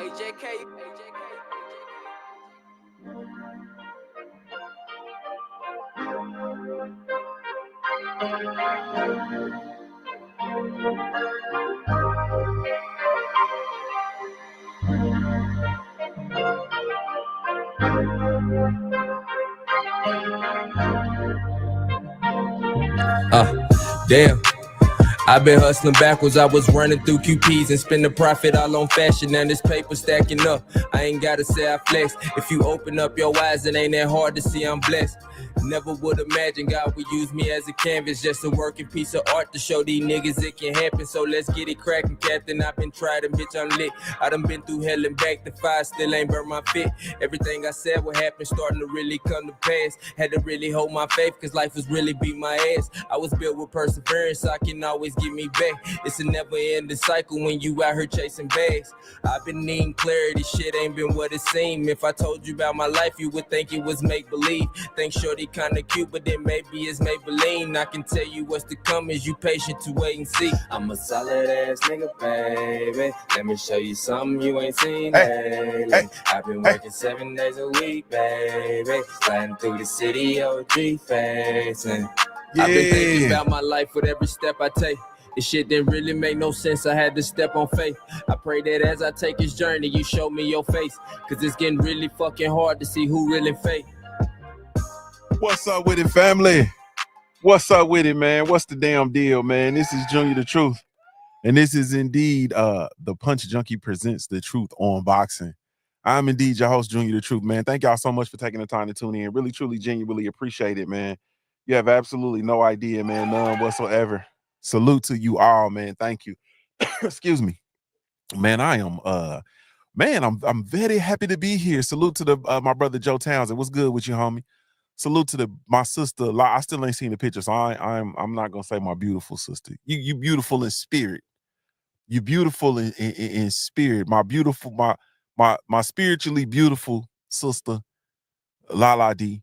AJK. Damn. I've been hustling backwards, I was running through QPs and spend the profit all on fashion, and this paper stacking up. I ain't gotta say I flex. If you open up your eyes, it ain't that hard to see I'm blessed. Never would imagine God would use me as a canvas, just a working piece of art to show these niggas it can happen. So let's get it cracking, Captain. I've been trying, bitch, I'm lit. I done been through hell and back, the fire still ain't burnt my fit. Everything I said would happen, starting to really come to pass. Had to really hold my faith, cause life was really beat my ass. I was built with perseverance, so I can always get me back. It's a never ending cycle when you out here chasing bags. I've been needing clarity, shit ain't been what it seemed. If I told you about my life, you would think it was make-believe. Think shorty kinda cute, but then maybe it's Maybelline. I can tell you what's to come, is you patient to wait and see. I'm a solid ass nigga, baby. Let me show you something you ain't seen lately. I've been working 7 days a week, baby. Sliding through the city, OG facing. I've been thinking about my life with every step I take. This shit didn't really make no sense, I had to step on faith. I pray that as I take this journey, you show me your face. Cause it's getting really fucking hard to see who really fake. What's up with it, family? What's up with it, man? What's the damn deal, man? This is JuniorTheTruth. And this is indeed the Punch Junkie presents The Truth on Boxing. I'm indeed your host, JuniorTheTruth, man. Thank y'all so much for taking the time to tune in. Really, truly, genuinely appreciate it, man. You have absolutely no idea, man. None whatsoever. Salute to you all, man. Thank you. Excuse me. Man, I am I'm very happy to be here. Salute to the my brother Joe Townsend. What's good with you, homie? Salute to my sister. I still ain't seen the picture, so I'm not gonna say my beautiful sister. You beautiful in spirit. You beautiful in spirit. My beautiful, my spiritually beautiful sister, Lala D.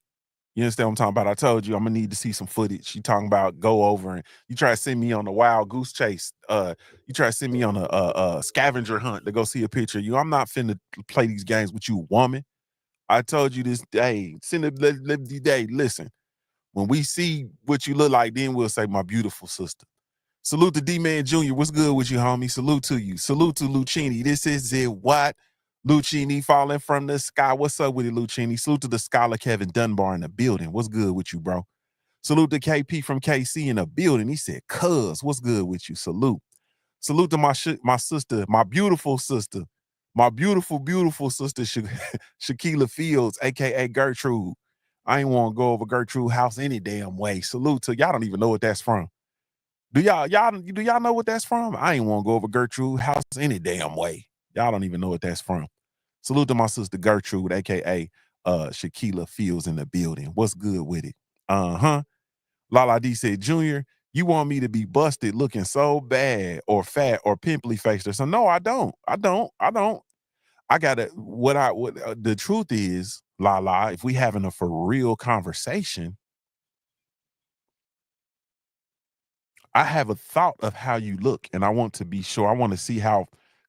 You understand what I'm talking about? I told you I'm gonna need to see some footage. You talking about go over and you try to send me on a wild goose chase. You try to send me on a scavenger hunt to go see a picture of you. I'm not finna play these games with you, woman. I told you this day. Listen, when we see what you look like, then we'll say my beautiful sister. Salute to D-Man Jr. What's good with you, homie? Salute to you. Salute to Lucchini. This is it. What? Lucchini falling from the sky. What's up with it, Lucchini? Salute to the scholar Kevin Dunbar in the building. What's good with you, bro? Salute to KP from KC in the building. He said, cuz, what's good with you? Salute. Salute to my sister, my beautiful sister, my beautiful sister, Shaquila Fields, a.k.a. Gertrude. I ain't want to go over Gertrude house any damn way. Salute to y'all. Don't even know what that's from. Do y'all know what that's from? I ain't want to go over Gertrude house any damn way. Y'all don't even know what that's from. Salute to my sister Gertrude, aka Shaquila Fields in the building. What's good with it? Lala D said, Junior, you want me to be busted looking so bad or fat or pimply faced or something? No, I don't. I gotta the truth is, Lala, if we having a for real conversation, I have a thought of how you look, and I want to be sure. I want to see how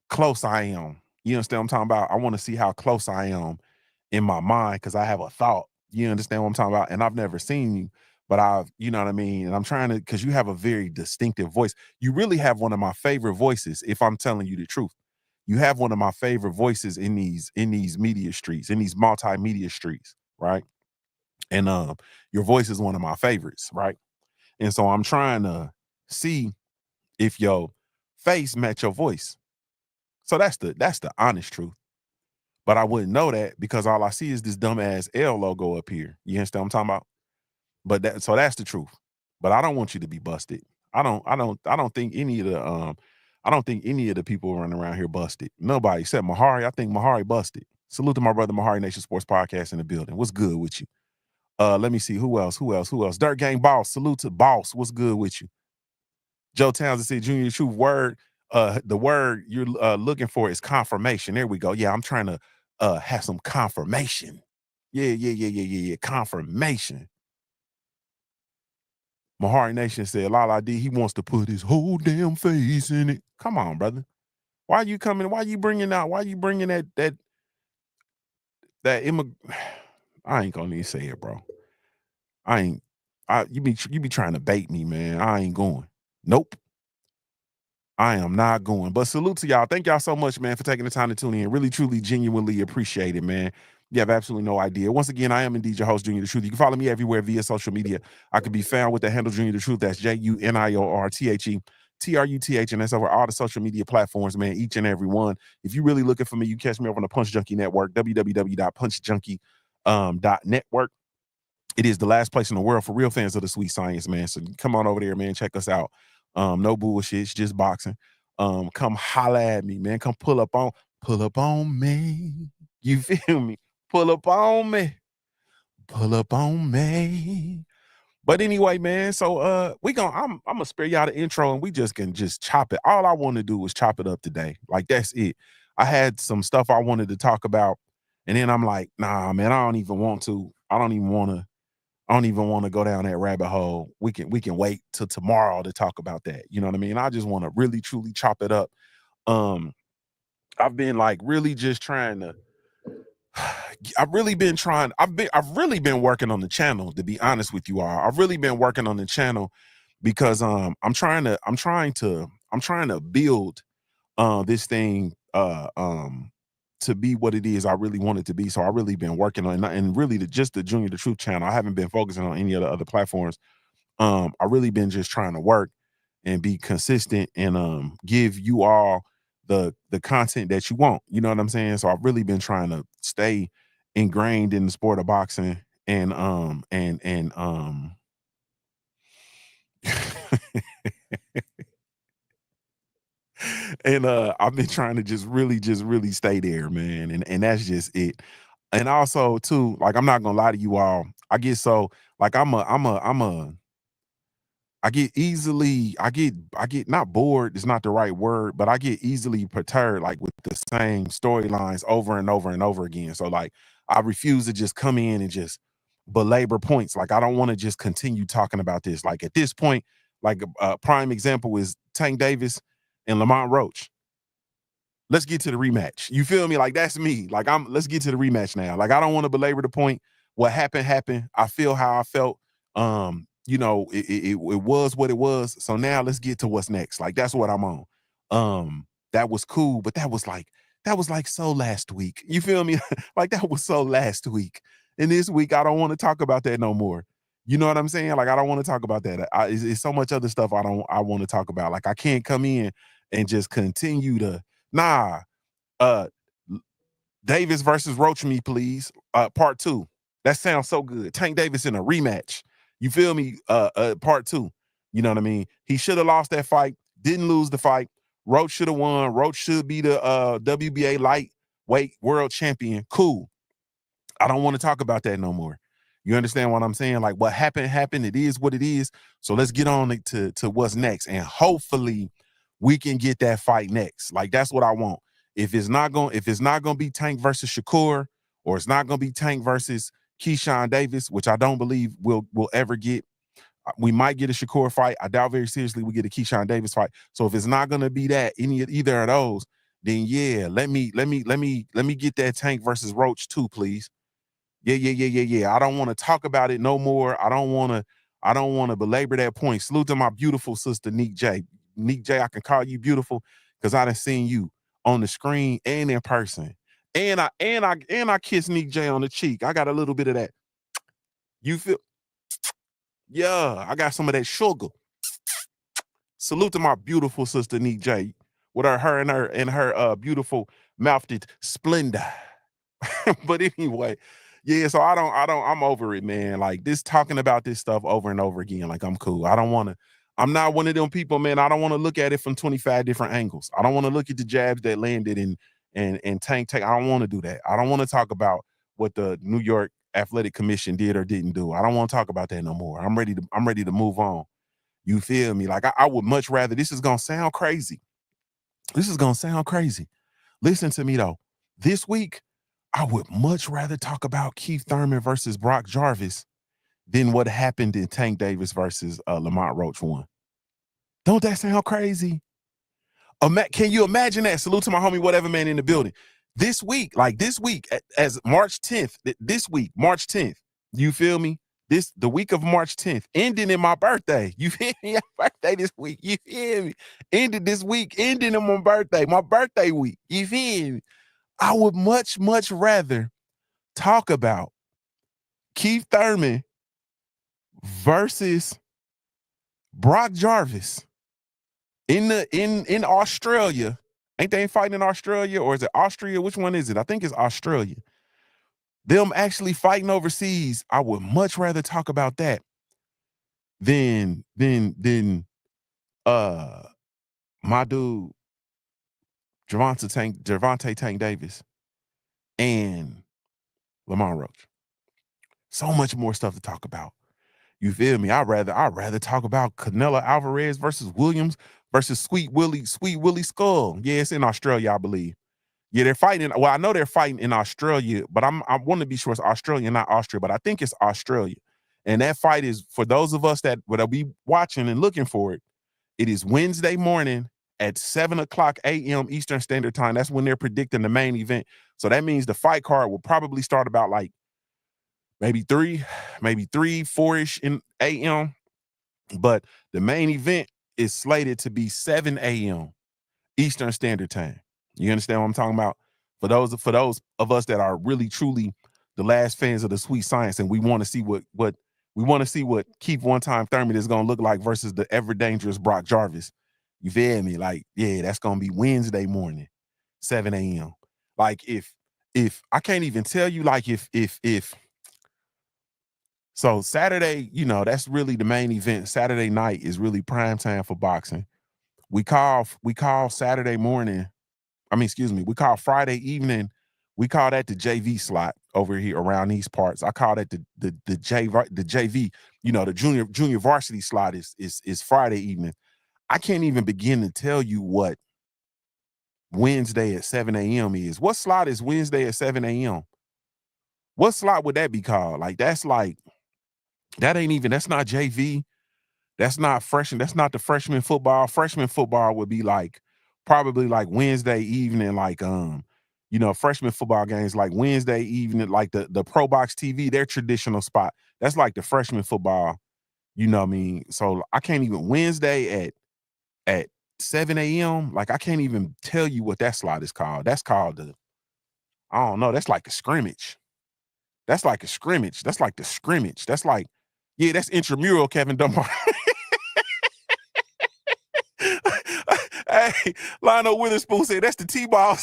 close I am. You understand what I'm talking about? I want to see how close I am in my mind because I have a thought. You understand what I'm talking about? And I've never seen you, but you know what I mean? And I'm trying to, because you have a very distinctive voice. You really have one of my favorite voices, if I'm telling you the truth. You have one of my favorite voices in these media streets, in these multimedia streets, right? And your voice is one of my favorites, right? And so I'm trying to see if your face match your voice. So that's the honest truth. But I wouldn't know that because all I see is this dumbass L logo up here. You understand what I'm talking about? But that's the truth. But I don't want you to be busted. I don't think any of the people running around here busted. Nobody except Mahari. I think Mahari busted. Salute to my brother Mahari Nation Sports Podcast in the building. What's good with you? Let me see who else. Dirt Gang Boss. Salute to Boss. What's good with you? Joe Townsend said, JuniorTheTruth word. The word you're looking for is confirmation. There we go. Yeah, I'm trying to have some confirmation. Yeah. Confirmation. Mahari Nation said, Lala D, he wants to put his whole damn face in it. Come on, brother. Why you coming? Why you bringing out? Why you bringing that I ain't gonna even say it, bro. You be trying to bait me, man. I ain't going. Nope. I am not going. But salute to y'all. Thank y'all so much, man, for taking the time to tune in. Really, truly, genuinely appreciate it, man. You have absolutely no idea. Once again, I am indeed your host, Junior the Truth. You can follow me everywhere via social media. I can be found with the handle Junior the Truth. That's JuniorTheTruth, and that's over all the social media platforms, man, each and every one. If you're really looking for me, you catch me over on the Punch Junkie Network, www.punchjunkie.network. It is the last place in the world for real fans of the sweet science, man. So come on over there, man. Check us out. No bullshit. It's just boxing. Come holla at me, man. Come pull up on me. You feel me? Pull up on me. Pull up on me. But anyway, man, so I'm gonna spare y'all the intro and we just can just chop it. All I want to do is chop it up today. Like that's it. I had some stuff I wanted to talk about, and then I'm like, nah, man, I don't even want to go down that rabbit hole. We can wait till tomorrow to talk about that. You know what I mean? I just want to really truly chop it up. I've been like really just trying to I've really been working on the channel, to be honest with you all. I've really been working on the channel because I'm trying to build this thing to be what it is I really want it to be. So I really been working on it, and really just the Junior the Truth channel. I haven't been focusing on any of the other platforms. I really been just trying to work and be consistent and give you all the content that you want. You know what I'm saying? So I've really been trying to stay ingrained in the sport of boxing and and I've been trying to just really stay there, man. And that's just it. And also too, like I'm not gonna lie to you all. I get so like I get not bored, it's not the right word, but I get easily perturbed like with the same storylines over and over and over again. So like I refuse to just come in and just belabor points. Like I don't want to just continue talking about this. Like at this point, like a prime example is Tank Davis and Lamont Roach. Let's get to the rematch. You feel me? Like that's me. Like let's get to the rematch now. Like I don't want to belabor the point. What happened. I feel how I felt. It was what it was. So now let's get to what's next. Like that's what I'm on. That was cool, but that was like so last week. You feel me? Like that was so last week. And this week I don't want to talk about that no more. You know what I'm saying? Like I don't want to talk about that. It's so much other stuff I want to talk about. Like I can't come in and just continue to nah. Davis versus Roach me, please. Part 2. That sounds so good. Tank Davis in a rematch. You feel me? Part 2. You know what I mean? He should have lost that fight. Didn't lose the fight. Roach should have won. Roach should be the WBA lightweight world champion. Cool. I don't want to talk about that no more. You understand what I'm saying? Like what happened. It is what it is. So let's get on to what's next. And hopefully we can get that fight next. Like that's what I want. If it's not gonna be Tank versus Shakur, or it's not gonna be Tank versus Keyshawn Davis, which I don't believe we'll ever get. We might get a Shakur fight. I doubt very seriously we get a Keyshawn Davis fight. So if it's not gonna be that either of those, then yeah, let me get that Tank versus Roach too, please. Yeah. I don't want to talk about it no more. I don't want to belabor that point. Salute to my beautiful sister, Neek J. Neek J, I can call you beautiful because I done seen you on the screen and in person. And I kiss Neek J on the cheek. I got a little bit of that. You feel? Yeah, I got some of that sugar. Salute to my beautiful sister, Neek J, with her and her beautiful mouthed splendor. But anyway, yeah, so I'm over it, man. Like this talking about this stuff over and over again. Like I'm cool. I'm not one of them people, man. I don't want to look at it from 25 different angles. I don't want to look at the jabs that landed and Tank. I don't want to do that. I don't want to talk about what the New York Athletic Commission did or didn't do. I don't want to talk about that no more. I'm ready to move on. You feel me? Like I would much rather, this is gonna sound crazy. Listen to me though. This week, I would much rather talk about Keith Thurman versus Brock Jarvis than what happened in Tank Davis versus Lamont Roach 1. Don't that sound crazy? Can you imagine that? Salute to my homie, whatever man in the building. This week, as March 10th, this week, March 10th, you feel me? The week of March 10th, ending in my birthday. You feel me? My birthday this week. You feel me? Ended this week, ending in my birthday week. You feel me? I would much, much rather talk about Keith Thurman versus Brock Jarvis in Australia. Ain't they fighting in Australia, or is it Austria? Which one is it? I think it's Australia. Them actually fighting overseas. I would much rather talk about that than my dude Gervonta Tank Davis and Lamont Roach. So much more stuff to talk about. You feel me? I'd rather talk about Canelo Alvarez versus Williams versus Sweet Willie Skull. Yeah, it's in Australia, I believe. Yeah, they're fighting. Well, I know they're fighting in Australia, but I want to be sure it's Australia, not Austria, but I think it's Australia. And that fight is, for those of us that will be watching and looking for it, it is Wednesday morning at 7:00 a.m. Eastern Standard Time. That's when they're predicting the main event. So that means the fight card will probably start about like maybe 4-ish in a.m. But the main event is slated to be 7 a.m. Eastern Standard Time. You understand what I'm talking about? For those of us that are really truly the last fans of the sweet science, and we want to see what Keith One Time Thurman is gonna look like versus the ever dangerous Brock Jarvis. You feel me? Like, yeah, that's gonna be Wednesday morning, 7 a.m. Like if I can't even tell you, like if so Saturday, that's really the main event. Saturday night is really prime time for boxing. We call Saturday morning. We call Friday evening. We call that the JV slot over here around these parts. I call that the JV. The junior varsity slot is Friday evening. I can't even begin to tell you what Wednesday at 7 a.m. is. What slot is Wednesday at 7 a.m.? What slot would that be called? That's not JV. That's not freshman. That's not the freshman football. Freshman football would be probably Wednesday evening, freshman football games like Wednesday evening, like the Pro Box TV, their traditional spot. That's like the freshman football, you know what I mean? So I can't even Wednesday at 7 a.m. Like, I can't even tell you what that slot is called. That's called I don't know. That's like a scrimmage. That's like a scrimmage. That's like the scrimmage. That's that's intramural, Kevin Dunbar. Hey, Lionel Witherspoon said that's the T-ball.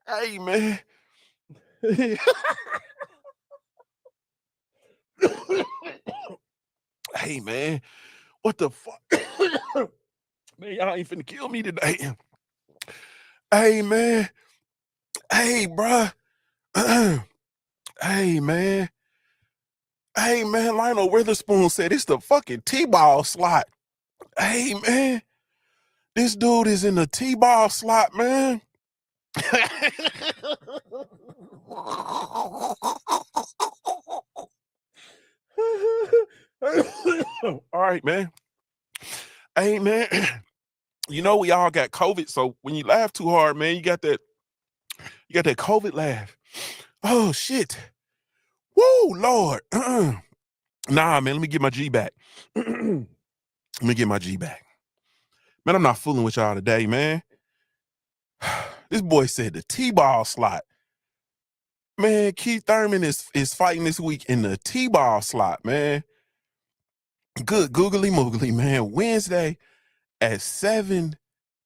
Hey, man. Hey, man. What the fuck? Man, y'all ain't finna kill me today. Hey, man. Hey, bruh. Hey, man. Hey, man. Lionel Witherspoon said it's the fucking T-ball slot. Hey, man. This dude is in the T-ball slot, man. All right, man. Hey, man. We all got COVID, so when you laugh too hard, man, you got that COVID laugh. Oh, shit. Woo, Lord. Nah, man, let me get my G back. Let me get my G back. Man, I'm not fooling with y'all today, man. This boy said the T-ball slot. Man, Keith Thurman is fighting this week in the T-ball slot, man. Good googly moogly, man. Wednesday at 7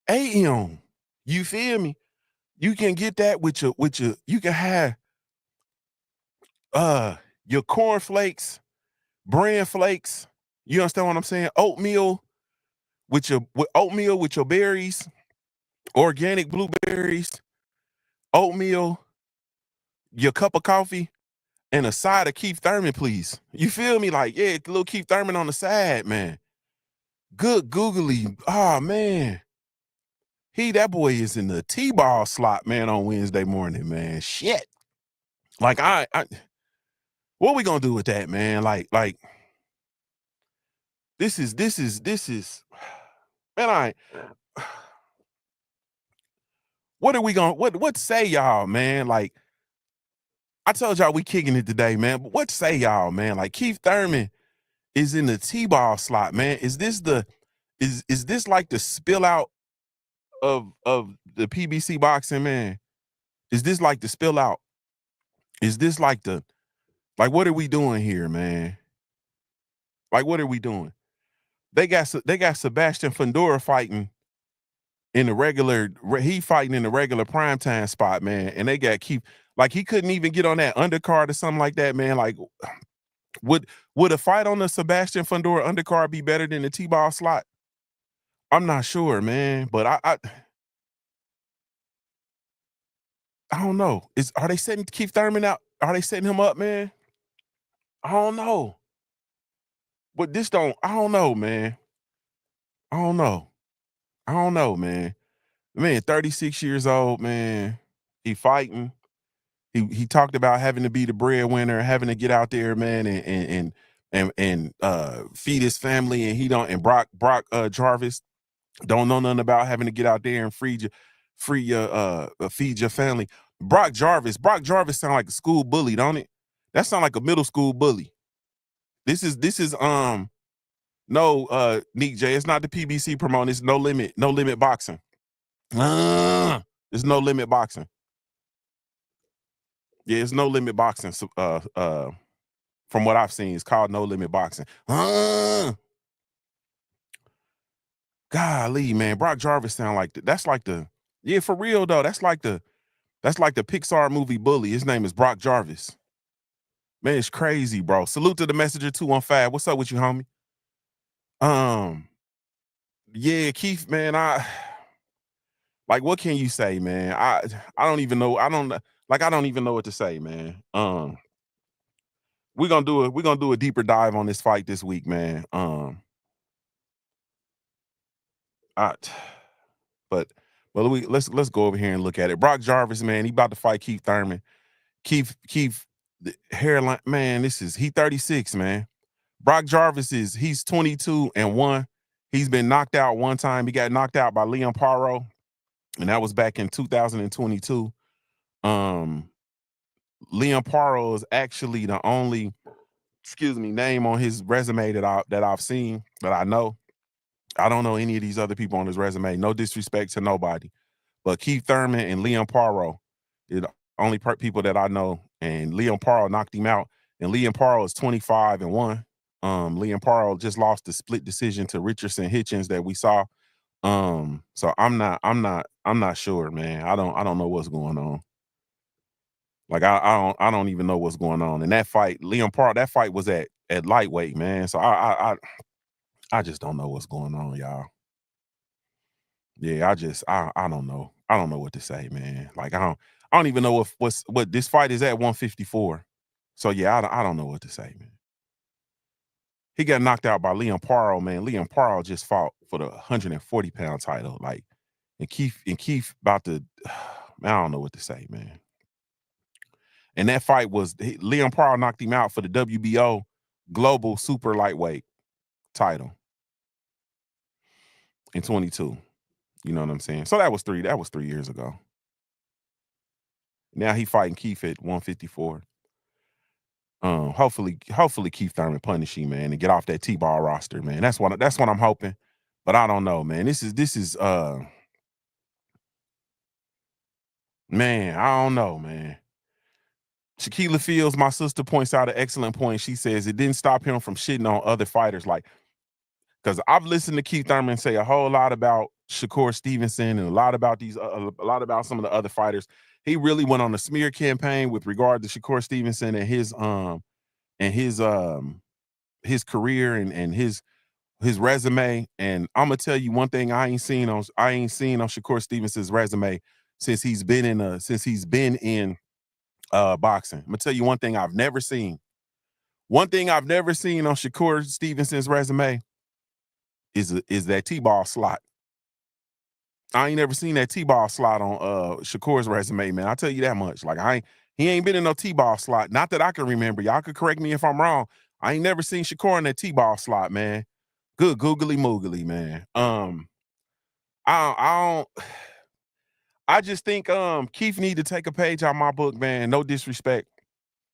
a.m. You feel me? You can get that with your you can have your cornflakes, bran flakes. You understand what I'm saying? Oatmeal with your berries, organic blueberries, oatmeal, your cup of coffee, and a side of Keith Thurman, please. You feel me? Like, yeah, little Keith Thurman on the side, man. Good googly. Oh man. That boy is in the T-ball slot, man, on Wednesday morning, man. Shit. Like what we gonna do with that, man? Like this is man, what are we gonna what say y'all, man? Like I told y'all we kicking it today, man. But what say y'all, man? Like Keith Thurman is in the T-ball slot, man. Is this like the spill out of the PBC boxing, man? Is this like the spill out? Is this like what are we doing here, man? Like what are we doing? They got Sebastian Fundora fighting in the regular primetime spot, man, and they got Keith. Like he couldn't even get on that undercard or something like that, man. Like would a fight on the Sebastian Fundora undercard be better than the T-ball slot? I'm not sure, man, but I don't know. Are they setting Keith Thurman out? Are they setting him up, man? I don't know. But I don't know, man. I don't know, man. Man, 36 years old, man. He fighting. He talked about having to be the breadwinner, having to get out there, man, and feed his family. And he don't. And Brock Jarvis don't know nothing about having to get out there and feed your family. Brock Jarvis sound like a school bully, don't it? That sound like a middle school bully. This is Nick J. It's not the PBC promoting. It's no limit boxing. It's no limit boxing. Yeah, it's no limit boxing. From what I've seen, it's called no limit boxing. Golly, man, Brock Jarvis sound like that's like for real though. That's like the Pixar movie Bully. His name is Brock Jarvis. Man, it's crazy, bro. Salute to the messenger 215. What's up with you, homie? Yeah, Keith, man, like, what can you say, man? I don't even know. I don't even know what to say, man. We're gonna do a deeper dive on this fight this week, man. But let's go over here and look at it. Brock Jarvis, man, he about to fight Keith Thurman. Keith, the hairline, man. He 36, man. Brock Jarvis he's 22-1. He's been knocked out one time. He got knocked out by Leon Paro, and that was back in 2022. Leon Paro is actually the only, name on his resume that I've seen, that I know. I don't know any of these other people on his resume. No disrespect to nobody, but Keith Thurman and Leon Paro are the only people that I know. And Leon Paro knocked him out. And Leon Paro is 25-1. Leon Paro just lost the split decision to Richardson Hitchens that we saw. So I'm not sure, man. I don't know what's going on. Like I don't even know what's going on. And that fight, Leon Paro, that fight was at lightweight, man. So I just don't know what's going on, y'all. Yeah, I don't know. I don't know what to say, man. Like I don't even know what this fight is at 154. So yeah, I don't know what to say, man. He got knocked out by Leon Paro, man. Leon Paro just fought for the 140-pound title. Like, and Keith about to, man, I don't know what to say, man. And that fight was, Leon Paro knocked him out for the WBO global super lightweight title in 22. You know what I'm saying? So that was 3 years ago. Now he fighting Keith at 154. Hopefully Keith Thurman punish him, man, and get off that T-ball roster, man. That's what I'm hoping. But I don't know, man. This is man, I don't know, man. Shaquilla Fields, my sister, points out an excellent point. She says it didn't stop him from shitting on other fighters. Like, because I've listened to Keith Thurman say a whole lot about Shakur Stevenson and a lot about a lot about some of the other fighters. He really went on a smear campaign with regard to Shakur Stevenson and his career and his resume. And I'm gonna tell you one thing I ain't seen on Shakur Stevenson's resume since he's been in boxing. I'm gonna tell you one thing I've never seen. One thing I've never seen on Shakur Stevenson's resume is that T-ball slot. I ain't never seen that T-ball slot on Shakur's resume, man. I'll tell you that much. Like he ain't been in no T-ball slot. Not that I can remember. Y'all could correct me if I'm wrong. I ain't never seen Shakur in that T-ball slot, man. Good googly moogly, man. I just think Keith need to take a page out my book, man. No disrespect,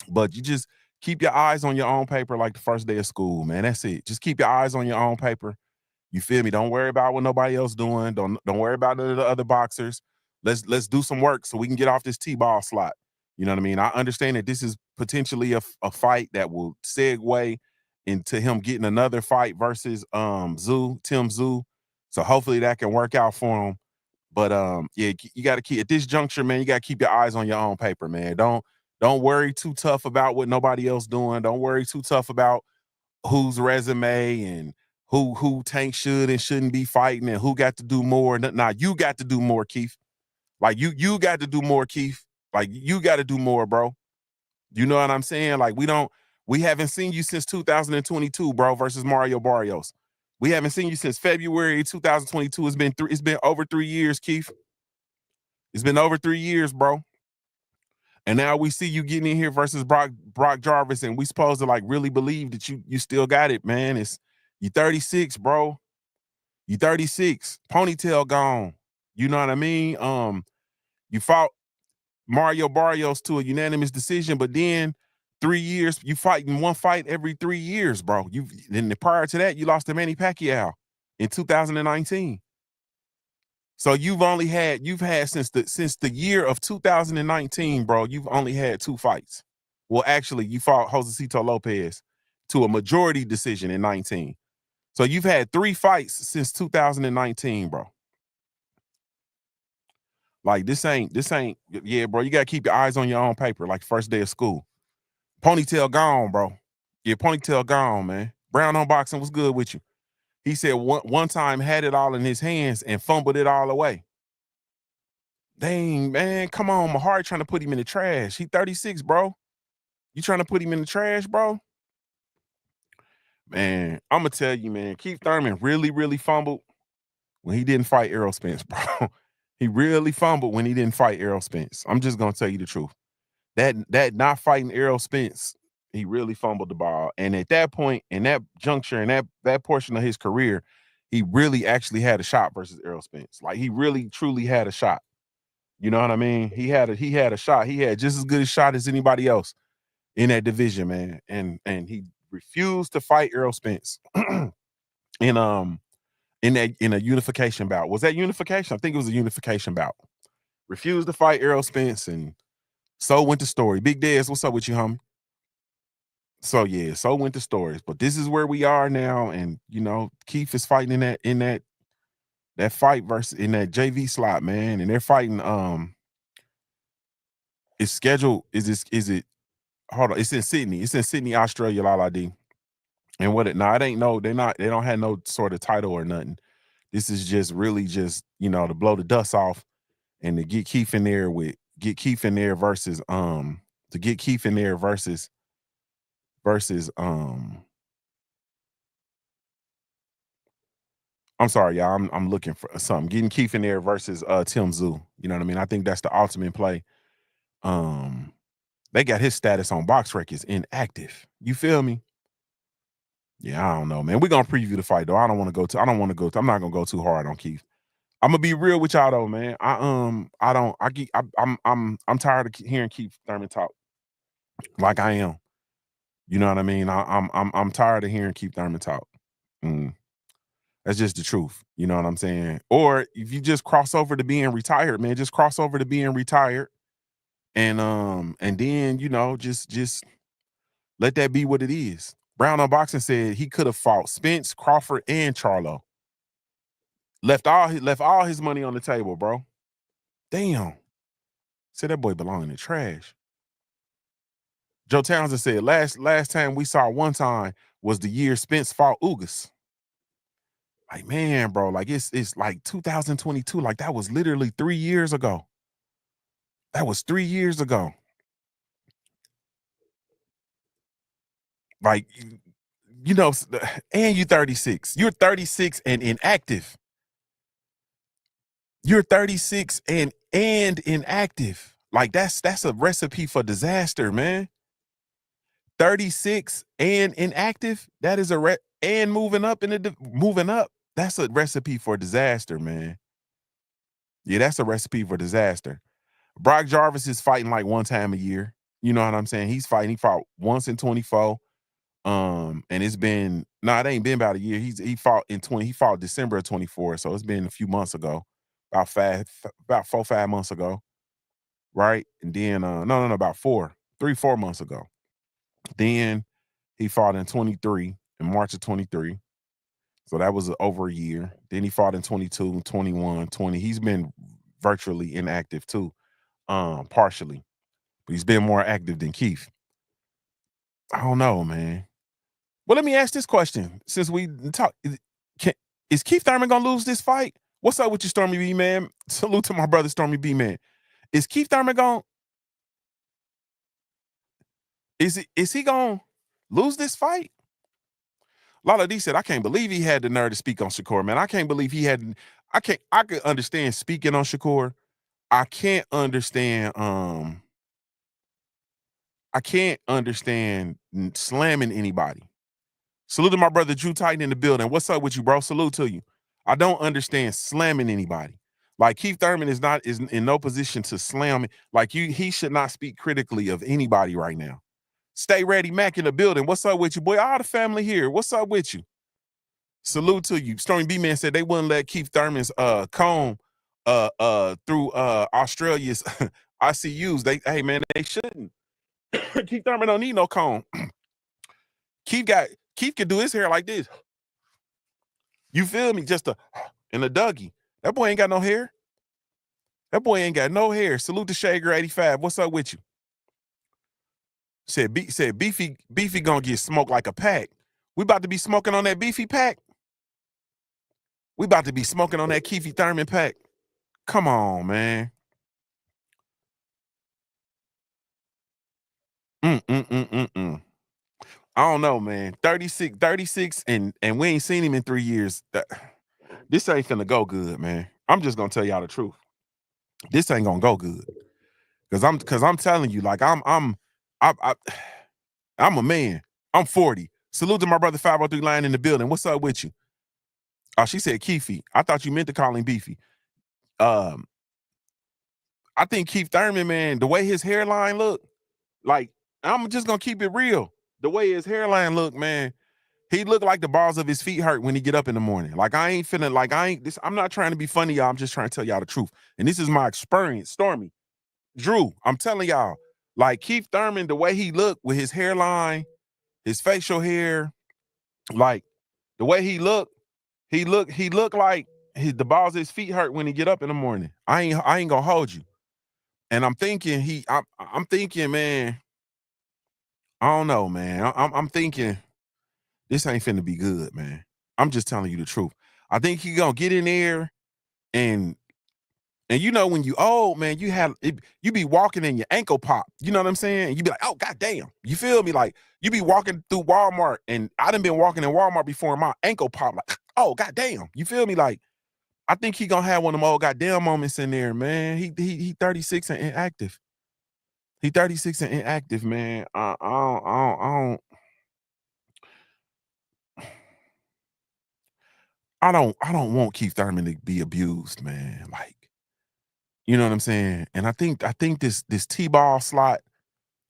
but you just keep your eyes on your own paper like the first day of school, man. That's it. Just keep your eyes on your own paper. You feel me? Don't worry about what nobody else doing. Don't worry about none of the other boxers. Let's do some work so we can get off this T-ball slot. You know what I mean? I understand that this is potentially a fight that will segue into him getting another fight versus Tim Tszyu. So hopefully that can work out for him. But yeah, you got to keep at this juncture, man. You got to keep your eyes on your own paper, man. Don't worry too tough about what nobody else doing. Don't worry too tough about whose resume and who Tank should and shouldn't be fighting and who got to do more. Nah, you got to do more, Keith. Like you got to do more, Keith. Like you got to do more, bro. You know what I'm saying? Like we haven't seen you since 2022, bro, versus Mario Barrios. We haven't seen you since February 2022. It's been over 3 years, Keith. It's been over 3 years, bro. And now we see you getting in here versus Brock Jarvis, and we supposed to like really believe that you still got it, man. You 36, bro. You 36. Ponytail gone. You know what I mean? You fought Mario Barrios to a unanimous decision, but then 3 years, you fighting one fight every 3 years, bro. Then prior to that, you lost to Manny Pacquiao in 2019. So you've had since the year of 2019, bro, you've only had 2 fights. Well, actually, you fought Josecito Lopez to a majority decision in 19. So you've had 3 fights since 2019, bro. Like this ain't, yeah, bro. You gotta keep your eyes on your own paper, like first day of school. Ponytail gone, bro. Yeah, ponytail gone, man. Brown on boxing, what's good with you? He said one time had it all in his hands and fumbled it all away. Dang, man, come on. Mahari trying to put him in the trash. He 36, bro. You trying to put him in the trash, bro? Man, I'm going to tell you, man, Keith Thurman really, really fumbled when he didn't fight Errol Spence, bro. He really fumbled when he didn't fight Errol Spence. I'm just going to tell you the truth. That not fighting Errol Spence, he really fumbled the ball. And at that point, in that juncture, in that portion of his career, he really actually had a shot versus Errol Spence. Like, he really, truly had a shot. You know what I mean? He had a shot. He had just as good a shot as anybody else in that division, man. And he refused to fight Errol Spence in a unification bout. Was that unification? I think it was a unification bout. Refused to fight Errol Spence, and so went the story. Big Dez, what's up with you, homie? So yeah, so went the stories. But this is where we are now, and you know, Keith is fighting in that fight versus in that JV slot, man, and they're fighting. It's scheduled. Is it? Hold on. It's in Sydney. It's in Sydney, Australia, Lala D. And what it? No, it ain't no. They don't have no sort of title or nothing. This is just really just, you know, to blow the dust off and to get Keith in there versus I'm sorry, y'all. I'm looking for something. Getting Keith in there versus Tim Tszyu. You know what I mean? I think that's the ultimate play. They got his status on Box Records inactive. You feel me? Yeah, I don't know, man. We're gonna preview the fight though. I'm not gonna go too hard on Keith. I'm gonna be real with y'all though, man. I'm tired of hearing Keith Thurman talk like I am. You know what I mean? I'm tired of hearing Keith Thurman talk. That's just the truth. You know what I'm saying? Or if you just cross over to being retired, man, just cross over to being retired And then, you know, just let that be what it is. Brown Unboxing said he could have fought Spence, Crawford, and Charlo. Left all his money on the table, bro. Damn. Said that boy belong in the trash. Joe Townsend said last time we saw one time was the year Spence fought Ugas. Like, man, bro, like it's like 2022. Like, that was literally 3 years ago. That was 3 years ago. Like, you know, and you 36. You're 36 and inactive. You're 36 and inactive. Like, that's a recipe for disaster, man. 36 and inactive. That is and moving up moving up. That's a recipe for disaster, man. Yeah, that's a recipe for disaster. Brock Jarvis is fighting like one time a year. You know what I'm saying? He's fighting. He fought once in 24. And it's been it ain't been about a year. He fought in 20. He fought December of 24. So it's been a few months ago, about 4-5 months ago, right? And then no, about 3-4 months ago. Then he fought in 23 in March of 23. So that was over a year. Then he fought in 22, 21, 20. He's been virtually inactive too, partially, but he's been more active than Keith. I don't know, man. Well, let me ask this question. Since we talk, is Keith Thurman gonna lose this fight? What's up with you, Stormy B, man? Salute to my brother, Stormy B, man. Is Keith Thurman gonna is he gonna lose this fight? Lala D said, I can't believe he had the nerve to speak on Shakur, man. I can't believe he had. I could understand speaking on Shakur. I can't understand. I can't understand slamming anybody. Salute to my brother Drew Titan in the building. What's up with you, bro? Salute to you. I don't understand slamming anybody. Like, Keith Thurman is in no position to slam. Like, he should not speak critically of anybody right now. Stay ready, Mac in the building. What's up with you, boy? All the family here. What's up with you? Salute to you. Stormy B man said they wouldn't let Keith Thurman's comb through Australia's ICUs. Hey man, they shouldn't. Keith Thurman don't need no comb. Keith could do his hair like this. You feel me? Just in a Dougie. That boy ain't got no hair. That boy ain't got no hair. Salute to Shager85. What's up with you? Said Beefy gonna get smoked like a pack. We about to be smoking on that Beefy pack. We about to be smoking on that Keith Thurman pack. Come on, man. I don't know, man. 36 and we ain't seen him in 3 years. This ain't finna go good, man. I'm just gonna tell y'all the truth. This ain't gonna go good. Cause I'm telling you, like, I'm a man. I'm 40. Salute to my brother 503 Lion in the building. What's up with you? Oh, she said Keefy. I thought you meant to call him Beefy. I think Keith Thurman, man, the way his hairline look, like, I'm just gonna keep it real. The way his hairline look, man, he look like the balls of his feet hurt when he get up in the morning. Like, I'm not trying to be funny, y'all. I'm just trying to tell y'all the truth. And this is my experience. Stormy, Drew, I'm telling y'all, like, Keith Thurman, the way he look with his hairline, his facial hair, like, the way he look like the balls of his feet hurt when he get up in the morning. I ain't gonna hold you. And I'm thinking I'm thinking, man, I don't know, man. I'm thinking this ain't finna be good, man. I'm just telling you the truth. I think he gonna get in there and you know, when you old, man, you be walking and your ankle pop. You know what I'm saying? You be like, oh, goddamn. You feel me? Like, you be walking through Walmart, and I done been walking in Walmart before and my ankle pop, like, oh, goddamn. You feel me? Like, I think he gonna have one of them old goddamn moments in there, man. He 36 and inactive. He 36 and inactive, man. I don't want Keith Thurman to be abused, man. Like, you know what I'm saying? And I think this T-ball slot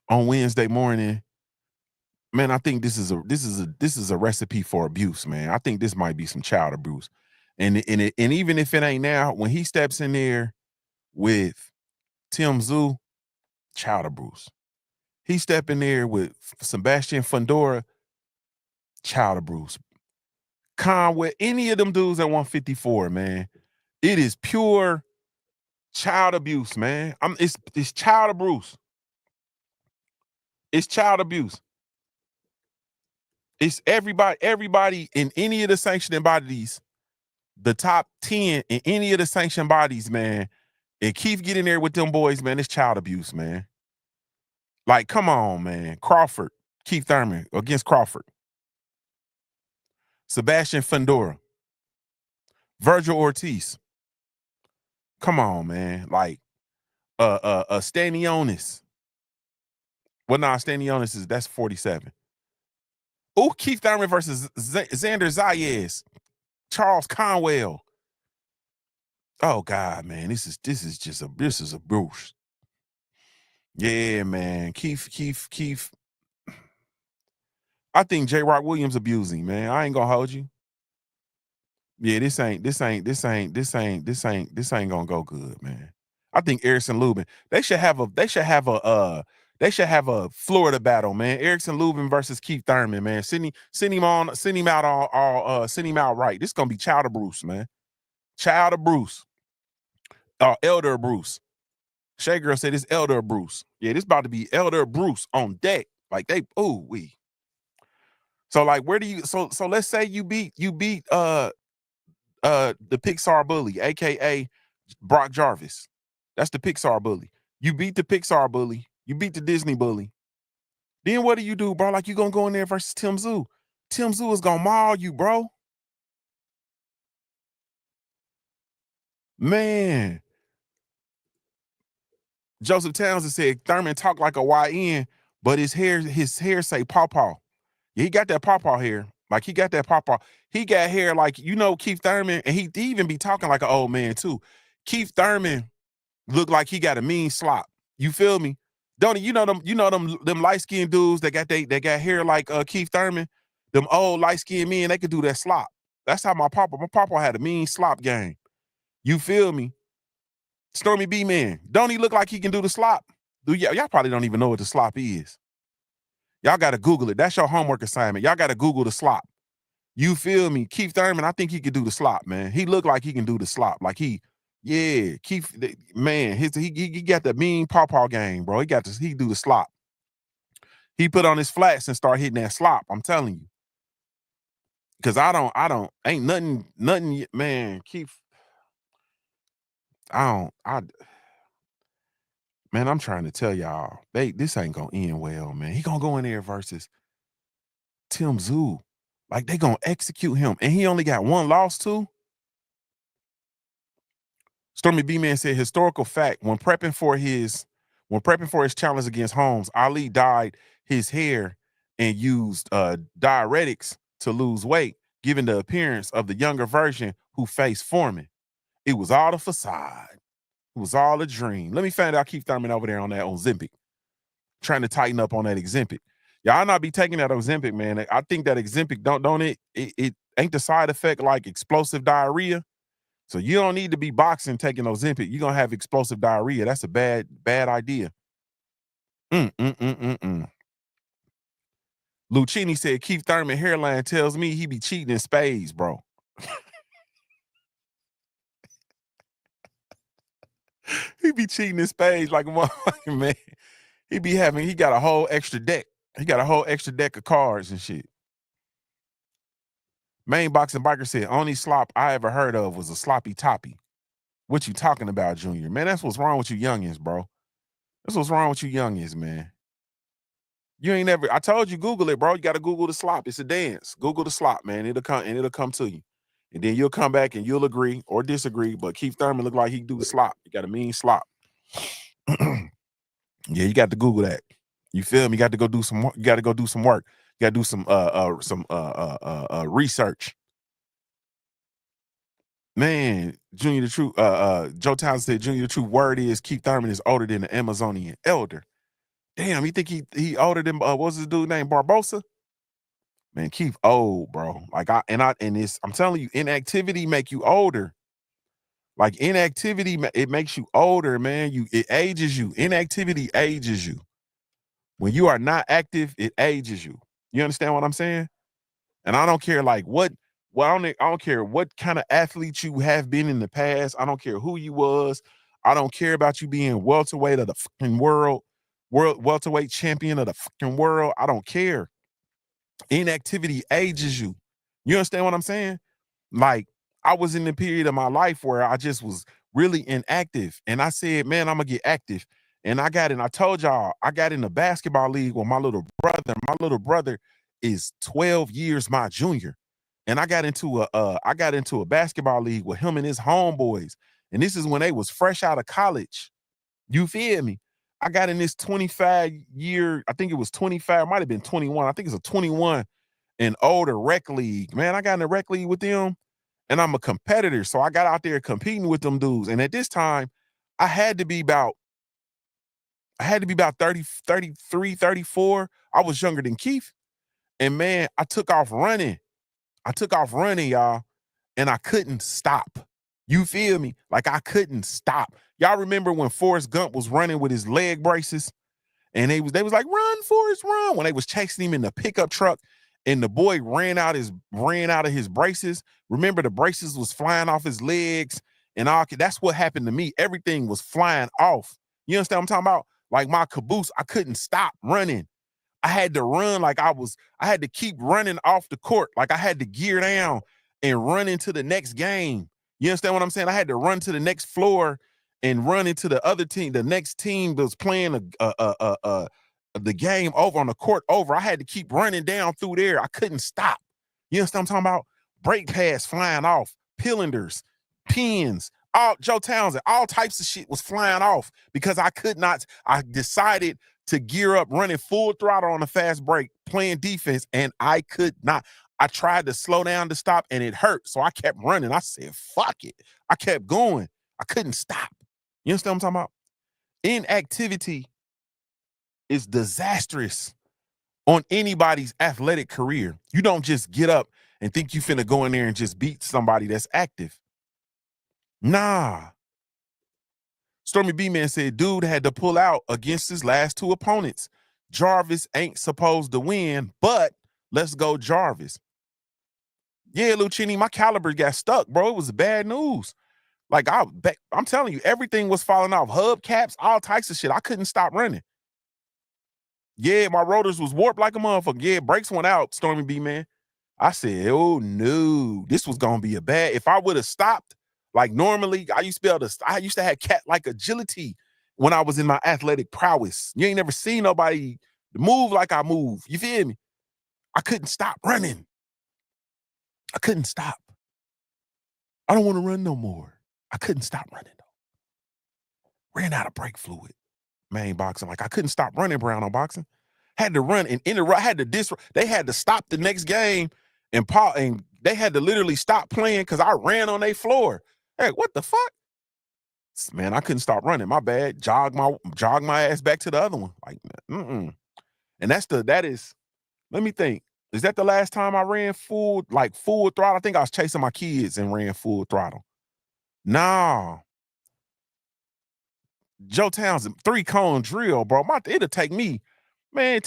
on Wednesday morning, man, I think this is a recipe for abuse, man. I think this might be some child abuse. And even if it ain't now, when he steps in there with Tim Tszyu, Child of Bruce. He step in there with Sebastian Fundora, child of Bruce. Conway, any of them dudes at 154, man. It is pure child abuse, man. It's child of Bruce. It's child abuse. It's everybody in any of the sanctioning bodies, the top 10 in any of the sanctioned bodies, man. And Keith get in there with them boys, man. It's child abuse, man. Like, come on, man. Crawford, Keith Thurman against Crawford. Sebastian Fundora. Virgil Ortiz. Come on, man. Like, Stanionis. Well, nah, Stanionis that's 47. Oh, Keith Thurman versus Xander Zayas. Charles Conwell. Oh God, man, this is a Bruce. Yeah, man. Keith. I think J. Rock Williams abusing, man. I ain't gonna hold you. Yeah, this ain't gonna go good, man. I think Erickson Lubin. They should have a Florida battle, man. Erickson Lubin versus Keith Thurman, man. Send him out right. This is gonna be Child of Bruce, man. Child of Bruce. Elder Bruce. Shay Girl said it's Elder Bruce. Yeah, this about to be Elder Bruce on deck. Like we. So like, where do you? So let's say you beat the Pixar bully, aka Brock Jarvis. That's the Pixar bully. You beat the Pixar bully. You beat the Disney bully. Then what do you do, bro? Like, you gonna go in there versus Tim Tszyu. Tim Tszyu is gonna maul you, bro. Man. Joseph Townsend said Thurman talk like a YN, but his hair say pawpaw. Yeah, he got that pawpaw hair. Like, he got that pawpaw. He got hair like, Keith Thurman, and he even be talking like an old man too. Keith Thurman look like he got a mean slop. You feel me? Don't you know them light-skinned dudes that got hair like Keith Thurman? Them old light-skinned men, they could do that slop. That's how my papa had a mean slop game. You feel me? Stormy B Man, don't he look like he can do the slop? Y'all probably don't even know what the slop is. Y'all got to Google it. That's your homework assignment. Y'all got to Google the slop. You feel me? Keith Thurman, I think he could do the slop, man. He look like he can do the slop. Like Keith, man, he got the mean pawpaw game, bro. He do the slop. He put on his flats and start hitting that slop. I'm telling you. Cause ain't nothing, man, Keith. Man, I'm trying to tell y'all, this ain't gonna end well, man. He gonna go in there versus Tim Tszyu. Like, they gonna execute him. And he only got one loss too. Stormy B-Man said, historical fact, when prepping for his challenge against Holmes, Ali dyed his hair and used diuretics to lose weight, giving the appearance of the younger version who faced Foreman. It was all a facade. It was all a dream. Let me find out Keith Thurman over there on that Ozempic, trying to tighten up on that Ozempic. Y'all not be taking that Ozempic, man. I think that Ozempic, don't it ain't the side effect like explosive diarrhea. So you don't need to be boxing taking Ozempic. You're gonna have explosive diarrhea. That's a bad idea. Lucchini said Keith Thurman hairline tells me he be cheating in spades, bro. He be cheating in spades like a motherfucking man. He got a whole extra deck. He got a whole extra deck of cards and shit. Main Boxing Biker said, only slop I ever heard of was a sloppy toppy. What you talking about, Junior? Man, that's what's wrong with you youngins, bro. That's what's wrong with you youngins, man. You ain't never, I told you, Google it, bro. You got to Google the slop. It's a dance. Google the slop, man. It'll come to you. And then you'll come back and you'll agree or disagree. But Keith Thurman look like he can do the slop. You got a mean slop. Yeah, you got to Google that. You feel me? You got to go do some work. You got to do some research. Man, JuniorTheTruth, Joe Townsend said JuniorTheTruth word is Keith Thurman is older than the Amazonian elder. Damn, you think he older than what's his dude named Barbosa? Man, Keith old, bro. Like I'm telling you, inactivity make you older. Like inactivity, it makes you older, man. It ages you. Inactivity ages you. When you are not active, it ages you. You understand what I'm saying? And I don't care like I don't care what kind of athlete you have been in the past. I don't care who you was. I don't care about you being welterweight of the fucking world welterweight champion of the fucking world. I don't care. Inactivity ages you. You understand what I'm saying? Like, I was in the period of my life where I just was really inactive. And I said, man, I'm gonna get active. And I told y'all, I got in the basketball league with my little brother. My little brother is 12 years my junior. And I got into a basketball league with him and his homeboys. And this is when they was fresh out of college. You feel me? I got in this 25 year, I think it was 25, might have been 21. I think it's a 21 and older rec league. Man, I got in the rec league with them. And I'm a competitor. So I got out there competing with them dudes. And at this time, I had to be about 30, 33, 34. I was younger than Keith. And man, I took off running, y'all. And I couldn't stop. You feel me? Like I couldn't stop. Y'all remember when Forrest Gump was running with his leg braces? And they was like, run, Forrest, run. When they was chasing him in the pickup truck and the boy ran out of his braces. Remember, the braces was flying off his legs and all. That's what happened to me. Everything was flying off. You understand what I'm talking about? Like my caboose, I couldn't stop running. I had to run I had to keep running off the court. Like I had to gear down and run into the next game. You understand what I'm saying? I had to run to the next floor and run into the other team. The next team that was playing the game over on the court over. I had to keep running down through there. I couldn't stop. You understand what I'm talking about? Brake pads flying off, pillenders, pins, all Joe Townsend, all types of shit was flying off because I could not. I decided to gear up, running full throttle on a fast break, playing defense, and I could not. I tried to slow down to stop, and it hurt, so I kept running. I said, fuck it. I kept going. I couldn't stop. You understand what I'm talking about? Inactivity is disastrous on anybody's athletic career. You don't just get up and think you finna go in there and just beat somebody that's active. Nah. Stormy B-Man said, dude had to pull out against his last two opponents. Jarvis ain't supposed to win, but let's go Jarvis. Yeah, Lucchini, my caliber got stuck, bro. It was bad news. Like, I'm telling you, everything was falling off. Hubcaps, all types of shit. I couldn't stop running. Yeah, my rotors was warped like a motherfucker. Yeah, brakes went out, Stormy B-Man. I said, oh, no, this was going to be a bad. If I would have stopped, like normally, I used to have cat-like agility when I was in my athletic prowess. You ain't never seen nobody move like I move. You feel me? I couldn't stop running. I couldn't stop. I don't want to run no more. I couldn't stop running, though. Ran out of brake fluid. Main boxing. Like, I couldn't stop running, Brown on boxing. Had to run and interrupt. They had to stop the next game and they had to literally stop playing because I ran on their floor. Hey, what the fuck? Man, I couldn't stop running. My bad. Jog my ass back to the other one. Like, and that is, let me think. Is that the last time I ran full throttle? I think I was chasing my kids and ran full throttle. Nah. Joe Townsend, 3-cone drill, bro. It'll take me an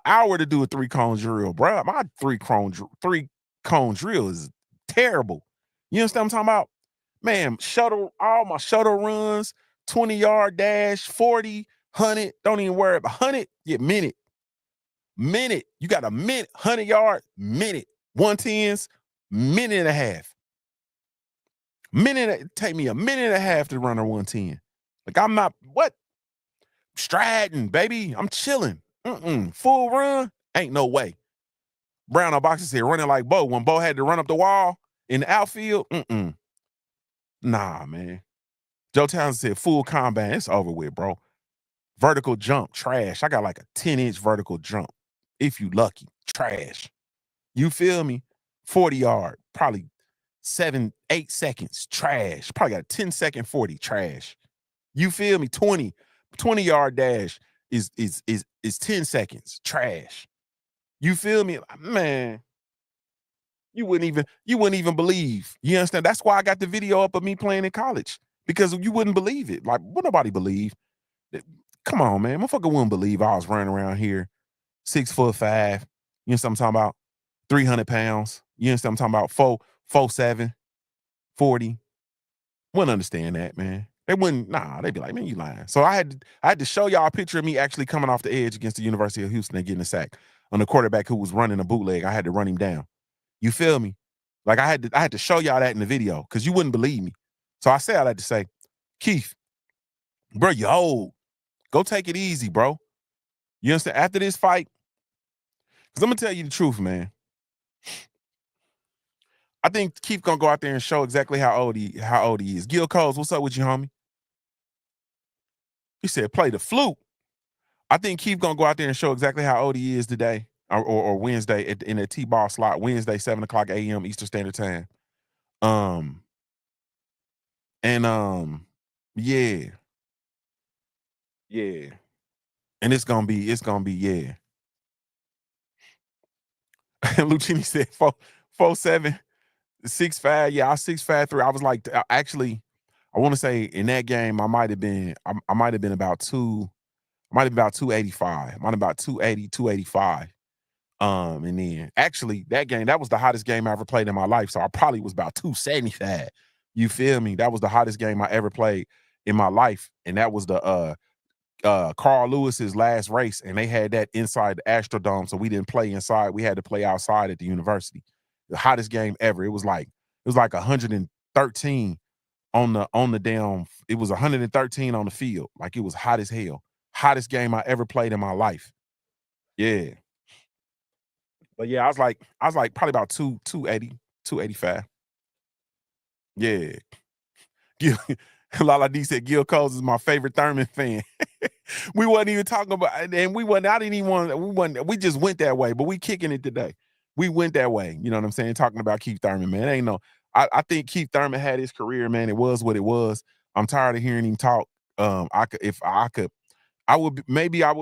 hour to do a 3-cone drill, bro. My 3-cone drill is terrible. You understand what I'm talking about? Man, all my shuttle runs, 20-yard dash, 40, 100, don't even worry about 100, yeah, minute. You got a minute, 100-yard, minute. 110s, minute and a half. It take me a minute and a half to run a 110. Like, I'm not, what? Striding, baby. I'm chilling. Full run, ain't no way. Brown on boxing said running like Bo. When Bo had to run up the wall in the outfield, nah, man. Joe Townsend said full combat. It's over with, bro. Vertical jump, trash. I got like a 10-inch vertical jump. If you lucky, trash. You feel me? 40-yard, probably 7-8 seconds, trash. Probably got a 10-second 40, trash. You feel me? 20-yard dash is 10 seconds, trash. You feel me? Man, You wouldn't even believe. You understand? That's why I got the video up of me playing in college, because you wouldn't believe it. Like, would nobody believe? Come on, man. Motherfucker wouldn't believe I was running around here 6'5". You know what I'm talking about? 300 pounds. You know what I'm talking about? 4'7", 40. Wouldn't understand that, man. They wouldn't, they'd be like, man, you lying. So I had to show y'all a picture of me actually coming off the edge against the University of Houston and getting a sack on the quarterback who was running a bootleg. I had to run him down. You feel me? Like I had to show y'all that in the video because you wouldn't believe me. So I say all that to say, Keith, bro, you old. Go take it easy, bro. You understand? After this fight, because I'm gonna tell you the truth, man. I think Keith gonna go out there and show exactly how old he is. Gil Coles, what's up with you, homie? He said, play the flute. I think Keith gonna go out there and show exactly how old he is today, or Wednesday in a T-ball slot, Wednesday, 7:00 a.m. Eastern Standard Time. Yeah. And it's gonna be, yeah. Lucchini said 4'7", 6'5". Yeah, I was 6'5", I was like, actually, I want to say in that game, I might have been about 285. Might have about 280, 285. And then actually that game, that was the hottest game I ever played in my life. So I probably was about 275. You feel me? That was the hottest game I ever played in my life. And that was the Carl Lewis's last race, and they had that inside the Astrodome, so we didn't play inside. We had to play outside at the university. The hottest game ever. It was like 113 on the damn. It was 113 on the field. Like, it was hot as hell. Hottest game I ever played in my life. Yeah. But yeah, I was like probably about 280, 285. Yeah. Lala D said Gil Coles is my favorite Thurman fan. We wasn't even talking about, and we just went that way, but we kicking it today. We went that way. You know what I'm saying? Talking about Keith Thurman, man. Ain't no, I think Keith Thurman had his career, man. It was what it was. I'm tired of hearing him talk. I would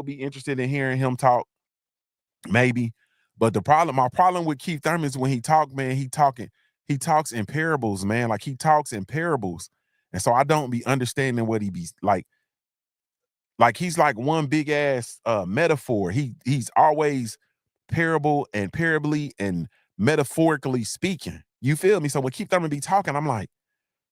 be interested in hearing him talk. Maybe. But my problem with Keith Thurman is when he talk, man, he talks in parables, man. Like, he talks in parables. And so I don't be understanding what he be like. Like, he's like one big ass metaphor. He's always parable and parably and metaphorically speaking. You feel me? So when Keith Thurman be talking, I'm like,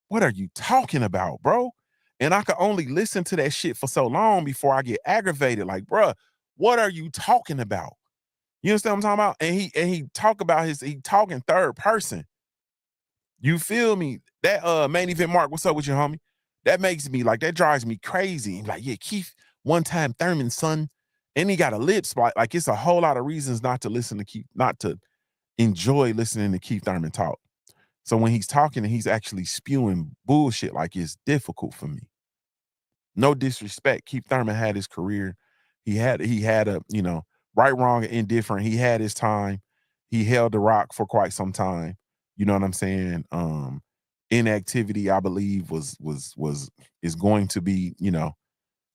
what are you talking about, bro? And I could only listen to that shit for so long before I get aggravated. Like, bro, what are you talking about? You understand what I'm talking about? And he talk about he talk in third person. You feel me? That main event Mark, what's up with you, homie? That makes me like, that drives me crazy. Like, yeah, Keith, one time Thurman's son, and he got a lip spot. Like, it's a whole lot of reasons not to enjoy listening to Keith Thurman talk. So when he's talking and he's actually spewing bullshit, like, it's difficult for me. No disrespect. Keith Thurman had his career. He had a, right, wrong, and indifferent. He had his time. He held the rock for quite some time. You know what I'm saying? Inactivity, I believe, is going to be,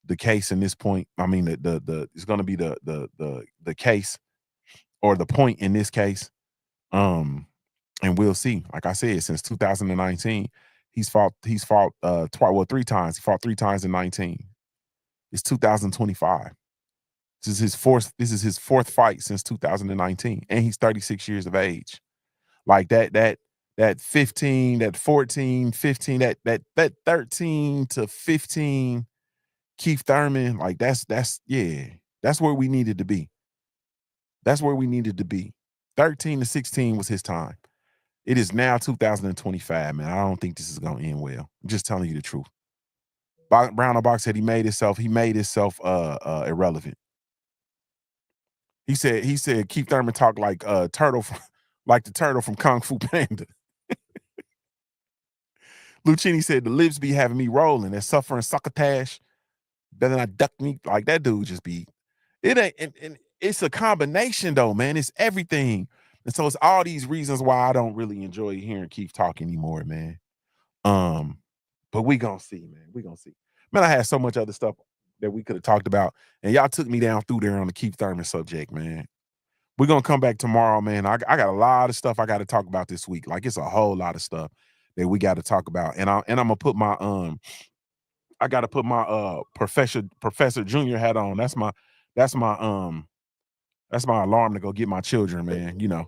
the case in this point. I mean, it's going to be the case, or the point in this case. And we'll see. Like I said, since 2019, he's fought three times. He fought 3 times in 19. It's 2025. This is his fourth fight since 2019, and he's 36 years of age. Like, that 15, that 14, 15, that 13 to 15 Keith Thurman, like, that's where we needed to be. That's where we needed to be. 13 to 16 was his time. It is now 2025, man. I don't think this is gonna end well. I'm just telling you the truth. Brown on Box said he made himself irrelevant. He said Keith Thurman talked like turtle like the turtle from Kung Fu Panda. Lucchini said the lips be having me rolling. They're suffering succotash. Better not duck me. Like, that dude just be. It ain't, and it's a combination though, man. It's everything. And so it's all these reasons why I don't really enjoy hearing Keith talk anymore, man. But we gonna see, man. We gonna see. Man, I had so much other stuff that we could have talked about, and y'all took me down through there on the Keith Thurman subject, man. We're gonna come back tomorrow, man. I got a lot of stuff I got to talk about this week. Like it's a whole lot of stuff that we got to talk about. And I'm gonna put my I gotta put my Professor Junior hat on. That's my alarm to go get my children, man. You know.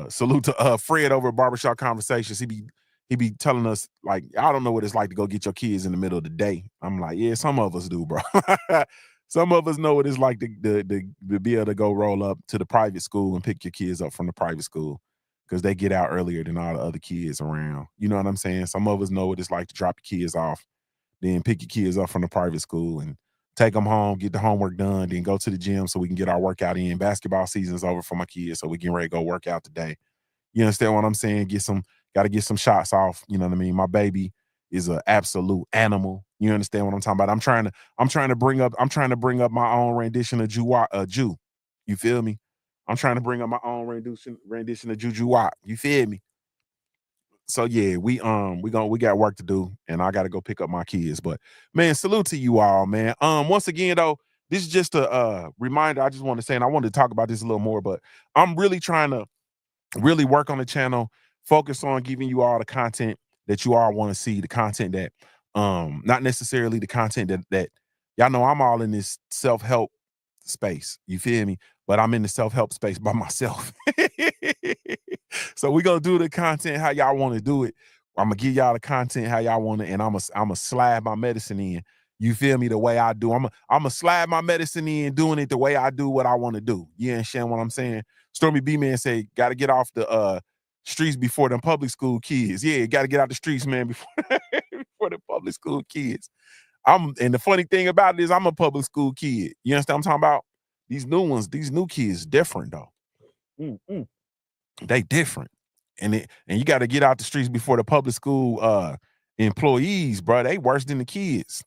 Salute to Fred over at Barbershop Conversations. He be telling us, like, I don't know what it's like to go get your kids in the middle of the day. I'm like, yeah, some of us do, bro. Some of us know what it's like to be able to go roll up to the private school and pick your kids up from the private school because they get out earlier than all the other kids around. You know what I'm saying? Some of us know what it's like to drop your kids off, then pick your kids up from the private school and take them home, get the homework done, then go to the gym so we can get our workout in. Basketball season's over for my kids, so we getting ready to go work out today. You understand what I'm saying? Got to get some shots off. You know what I mean? My baby is an absolute animal. You understand what I'm talking about? I'm trying to bring up my own rendition of Jew. You feel me? I'm trying to bring up my own rendition of Juju Watt. You feel me? So yeah, we got work to do, and I got to go pick up my kids. But man, salute to you all, man. Once again though, this is just a reminder. I just want to say, and I wanted to talk about this a little more, but I'm really trying to really work on the channel, focus on giving you all the content that you all want to see, the content that not necessarily the content that y'all know I'm all in this self-help space. You feel me? But I'm in the self-help space by myself. So we're gonna do the content how y'all want to do it. I'm gonna give y'all the content how y'all want it, and I'm gonna slide my medicine in. You feel me? The way I do. I'm gonna slide my medicine in, doing it the way I do what I want to do. You understand what I'm saying? Stormy B Man say, gotta get off the streets before them public school kids. Yeah, gotta get out the streets, man, before before the public school kids. And the funny thing about it is I'm a public school kid. You understand what I'm talking about? These new ones, these new kids, different though. They different. And you got to get out the streets before the public school employees, bro. They worse than the kids.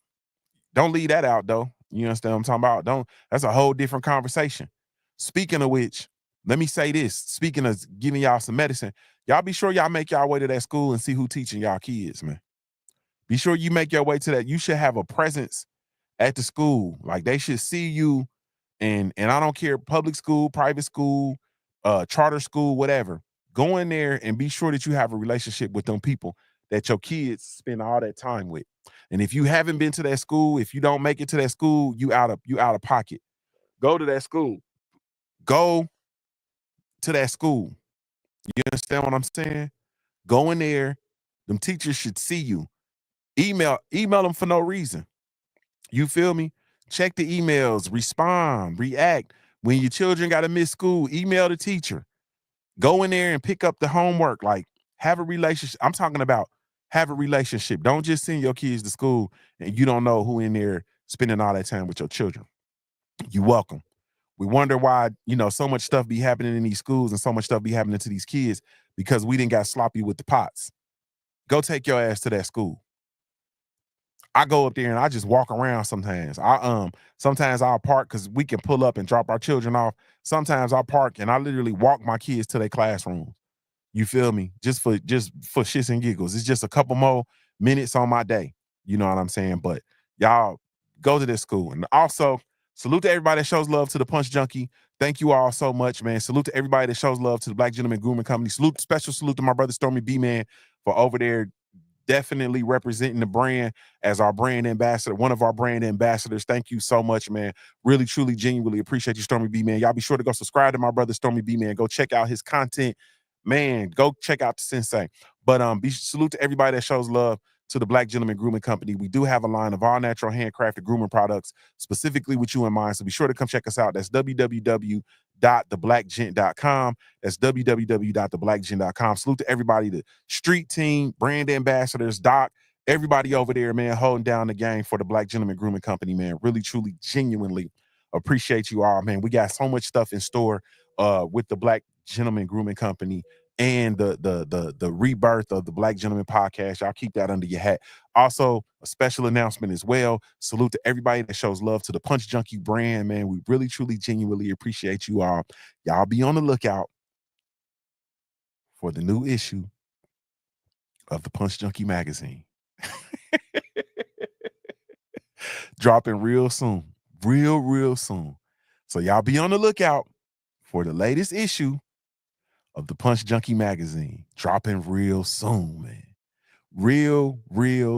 Don't leave that out though. You understand what I'm talking about? That's a whole different conversation. Speaking of which, let me say this. Speaking of giving y'all some medicine, y'all be sure y'all make y'all way to that school and see who teaching y'all kids, man. Be sure you make your way to that. You should have a presence at the school. Like they should see you, and I don't care, public school, private school, charter school, whatever. Go in there and be sure that you have a relationship with them people that your kids spend all that time with. And if you haven't been to that school, if you don't make it to that school, you out of pocket. Go to that school. Go to that school. You understand what I'm saying? Go in there. Them teachers should see you. Email them for no reason. You feel me? Check the emails, respond, react. When your children got to miss school, email the teacher. Go in there and pick up the homework. Like, have a relationship. I'm talking about have a relationship. Don't just send your kids to school and you don't know who in there spending all that time with your children. You're welcome. We wonder why, so much stuff be happening in these schools and so much stuff be happening to these kids because we didn't got sloppy with the pots. Go take your ass to that school. I go up there and I just walk around sometimes. Sometimes I'll park because we can pull up and drop our children off. Sometimes I'll park and I literally walk my kids to their classroom. You feel me? Just for shits and giggles. It's just a couple more minutes on my day. You know what I'm saying? But y'all go to this school. And also, salute to everybody that shows love to the Punch Junkie. Thank you all so much, man. Salute to everybody that shows love to the Black Gentleman Grooming Company. Special salute to my brother Stormy B Man for over there definitely representing the brand as our brand ambassador, one of our brand ambassadors. Thank you so much, man. Really, truly, genuinely appreciate you, Stormy B Man. Y'all be sure to go subscribe to my brother Stormy B Man. Go check out his content. Man, go check out the Sensei. But salute to everybody that shows love to the Black Gentleman Grooming Company. We do have a line of all natural handcrafted grooming products specifically with you in mind. So be sure to come check us out. That's www.theblackgent.com. That's www.theblackgent.com. Salute to everybody, the street team, brand ambassadors, Doc, everybody over there, man, holding down the game for the Black Gentleman Grooming Company, man. Really, truly, genuinely appreciate you all, man. We got so much stuff in store with the Black Gentleman Grooming Company and the rebirth of the Black Gentleman Podcast. Y'all keep that under your hat. Also, a special announcement as well. Salute to everybody that shows love to the Punch Junkie brand, man. We really, truly, genuinely appreciate you all. Y'all be on the lookout for the new issue of the Punch Junkie magazine. Dropping real soon. Real soon. So y'all be on the lookout for the latest issue of the Punch Junkie magazine, dropping real soon, man. Real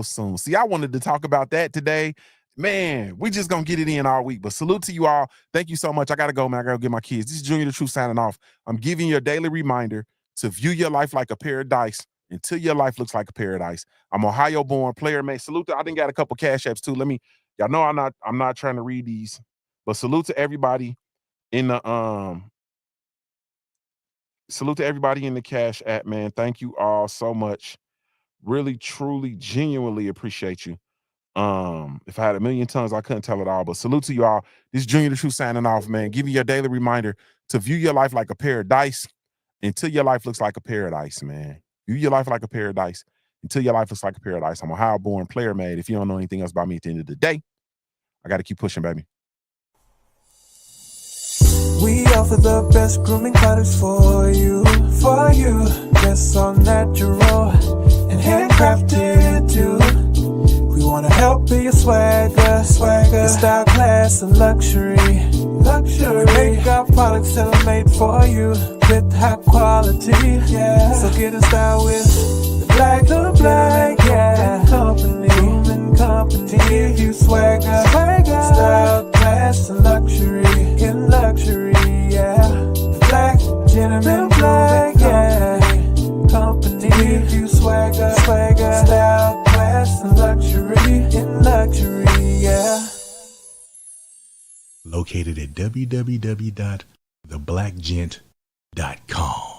soon. See, I wanted to talk about that today. Man, we just gonna get it in all week. But salute to you all. Thank you so much. I gotta go, man. I gotta get my kids. This is Junior the Truth signing off. I'm giving you a daily reminder to view your life like a paradise until your life looks like a paradise. I'm Ohio-born player, man. Salute to, I didn't got a couple cash apps too. Y'all know I'm not trying to read these, but salute to everybody in the cash app, man. Thank you all so much. Really, truly, genuinely appreciate you. If I had a million tongues, I couldn't tell it all, but salute to you all. This is Junior the Truth signing off, man. Give you a daily reminder to view your life like a paradise until your life looks like a paradise, man. View your life like a paradise until your life looks like a paradise. I'm a Ohio-born player, man. If you don't know anything else about me at the end of the day, I got to keep pushing, baby. We offer the best grooming products for you. Dress so natural and handcrafted too. We wanna help be your swagger, your style, class, and luxury. Make our products tailor-made for you with high quality. Yeah. So get in style with the black, yeah. Company. To give you swagger, style, class, and luxury. In luxury, yeah. The black, gentleman, yeah. Company. To give you swagger, style, class, and luxury. In luxury, yeah. Located at www.theblackgent.com.